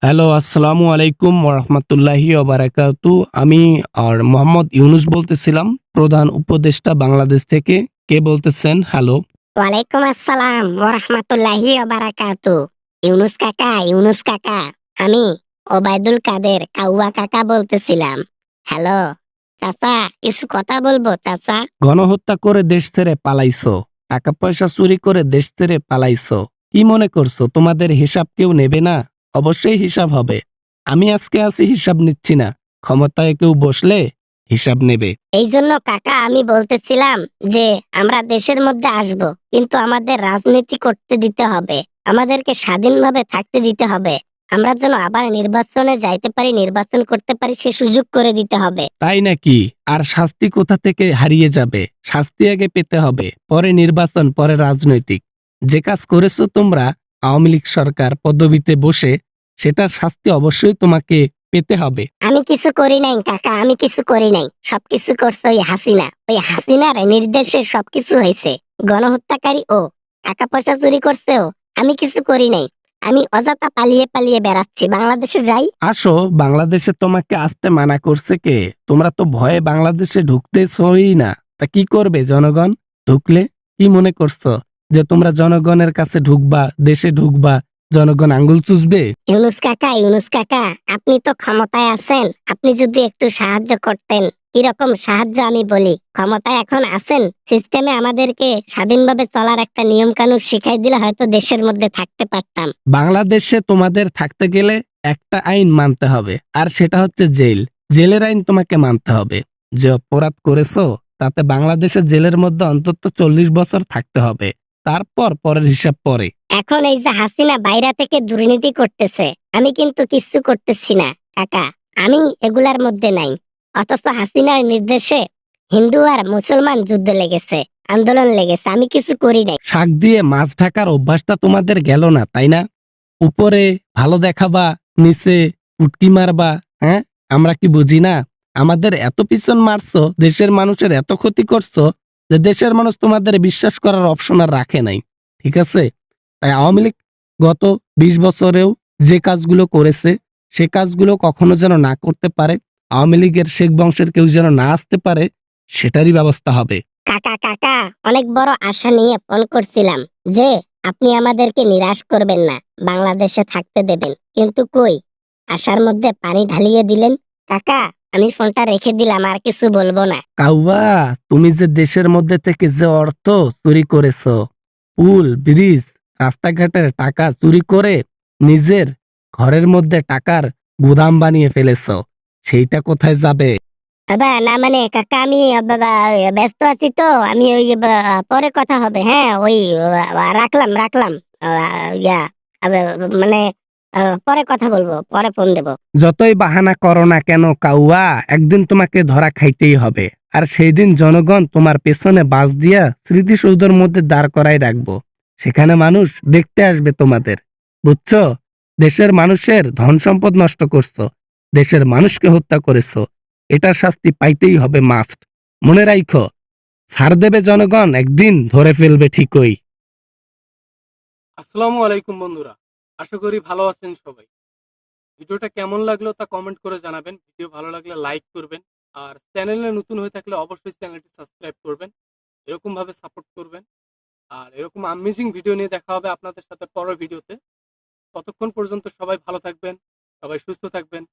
Hello, আসসালামু আলাইকুম ওরহমতুল্লাহি ওবারাকাতু। আমি মোহাম্মদ ইউনুস বলতেছিলাম, প্রধান উপদেষ্টা বাংলাদেশ থেকে। কে বলতেছেন? হ্যালো। ওয়ালাইকুম আসসালাম ওরহমাতুল্লাহি ওবারাকাতু। ইউনুস কাকা, আমি ওবায়দুল কাদের কাউয়া কাকা বলতেছিলাম। হ্যালো চাচা, কিছু কথা বলবো চাচা? গণহত্যা করে দেশ ছেড়ে পালাইছো, টাকা পয়সা চুরি করে দেশ ছেড়ে পালাইছো। কি মনে করছো তোমাদের হিসাব কেউ নেবে না? অবশ্যই হিসাব হবে। আমি আজকে আছি, হিসাব নিচ্ছি না। ক্ষমতায় কেউ বসলে হিসাব নেবে। এই জন্য কাকা আমি বলতেছিলাম যে আমরা দেশের মধ্যে আসব, কিন্তু আমাদের রাজনীতি করতে দিতে হবে, আমাদেরকে স্বাধীনভাবে থাকতে দিতে হবে। আমরা যেন আবার নির্বাচনে যাইতে পারি, নির্বাচন করতে পারি, সে সুযোগ করে দিতে হবে। তাই নাকি? আর শাস্তি কোথা থেকে হারিয়ে যাবে? শাস্তি আগে পেতে হবে, পরে নির্বাচন, পরে রাজনৈতিক। যে কাজ করেছো তোমরা, আওয়ামী লীগ সরকার পদবিতে বসে, সেটার শাস্তি অবশ্যই তোমাকে পেতে হবে। আমি কিছু করি নাই কাকা, আমি কিছু করি নাই, সবকিছু করছে ওই হাসিনা। ওই হাসিনার নির্দেশে সবকিছু হয়েছে। গণহত্যাকারী ও, টাকা পয়সা চুরি করছেও। আমি কিছু করি নাই। আমি অযথা পালিয়ে পালিয়ে বেড়াচ্ছি, বাংলাদেশে যাই। আসো, বাংলাদেশে তোমাকে আসতে মানা করছে কে? তোমরা তো ভয়ে বাংলাদেশে ঢুকতেছই না। তা কি করবে জনগণ ঢুকলে? কি মনে করছো যে তোমরা জনগণের কাছে ঢুকবা, দেশে ঢুকবা, জনগণ আঙ্গুল চুষবে? ইউনুস কাকা, আপনি তো ক্ষমতায় আছেন, আপনি যদি একটু সাহায্য করতেন। কিরকম সাহায্য আমি বলি? ক্ষমতায় এখন আছেন, সিস্টেমে আমাদেরকে স্বাধীনভাবে চলার একটা নিয়ম কানুন শিখাই দিলে হয়তো দেশের মধ্যে থাকতে পারতাম। বাংলাদেশে তোমাদের থাকতে গেলে একটা আইন মানতে হবে, আর সেটা হচ্ছে জেল। জেলের আইন তোমাকে মানতে হবে। যে অপরাধ করেছো, তাতে বাংলাদেশের জেলের মধ্যে অন্তত 40 বছর থাকতে হবে। তারপর পরের হিসাব পরে। এখন এই যে হাসিনা বাইরে থেকে দুর্নীতি করতেছে, আমি কিন্তু কিচ্ছু করতেছি না কাকা, আমি এগুলার মধ্যে নাই। অথচ হাসিনার নির্দেশে হিন্দু আর মুসলমান যুদ্ধ লেগেছে, আন্দোলন লেগেছে, আমি কিছু করি নাই। শাক দিয়ে মাছ ঢাকার অভ্যাসটা তোমাদের গেল না, তাই না? উপরে ভালো দেখাবা, নিচে উটকি মারবা। হ্যাঁ, আমরা কি বুঝি না? আমাদের এত পিছন মারছো, দেশের মানুষের এত ক্ষতি করছো, যে দেশের মানুষ তোমাদের বিশ্বাস করার অপশন আর রাখে নাই। ঠিক আছে? তাই আওয়ামী লীগ গত 20 বছরেও যে কাজগুলো করেছে, সে কাজগুলো কখনো যেন না করতে পারে। আওয়ামী লীগের শেখ বংশের কেউ যেন না আসতে পারে, সেটারই ব্যবস্থা হবে। কাকা, অনেক বড় আশা নিয়ে ফোন করছিলাম যে আপনি আমাদেরকে নিরাশ করবেন না, বাংলাদেশে থাকতে দেবেন, কিন্তু কই, আশার মধ্যে পানি ঢালিয়ে দিলেন। কাকা, আমি ফোনটা রেখে দিলাম, আর কিছু বলবো না। কাউয়া, তুমি যে দেশের মধ্যে থেকে যে অর্থ চুরি করেছো, পুল, ব্রিজ, রাস্তাঘাটের টাকা চুরি করে নিজের ঘরের মধ্যে টাকার গুদাম বানিয়ে ফেলেছো, সেইটা কোথায় যাবে? বাবা না মানে কাকা, আমি বাবা ব্যস্ত আছি তো, আমি ওই পরে কথা হবে, হ্যাঁ ওই রাখলাম ইয়া মানে পরে কথা বলবো, পরে ফোন দেবো। যতই বাহানা করো না কেন কাউয়া, একদিন তোমাকে ধরা খাইতেই হবে। আর সেই দিন জনগণ তোমার পেছনে বাস দিয়া স্মৃতিসৌধের মধ্যে দাঁড় করাই রাখবো। সেখানে মানুষ দেখতে আসবে তোমাদের। বুঝছো? দেশের মানুষের ধন সম্পদ নষ্ট করছো, দেশের মানুষকে হত্যা করেছো, এটার শাস্তি পাইতেই হবে, মাস্ট। মনে রাখো, ছাড় দেবে জনগণ, একদিন ধরে ফেলবে ঠিকই। আসসালামু আলাইকুম বন্ধুরা, আশা করি ভালো আছেন সবাই। ভিডিওটা কেমন লাগলো তা কমেন্ট করে জানাবেন। ভিডিও ভালো লাগলে লাইক করবেন, আর চ্যানেলে নতুন হয়ে থাকলে অবশ্যই চ্যানেলটি সাবস্ক্রাইব করবেন। এরকম ভাবে সাপোর্ট করবেন। আর এরকম অ্যামেজিং ভিডিও নিয়ে দেখা হবে আপনাদের সাথে পরের ভিডিওতে। ততক্ষণ পর্যন্ত সবাই ভালো থাকবেন, সবাই সুস্থ থাকবেন।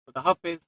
খোদা হাফেজ।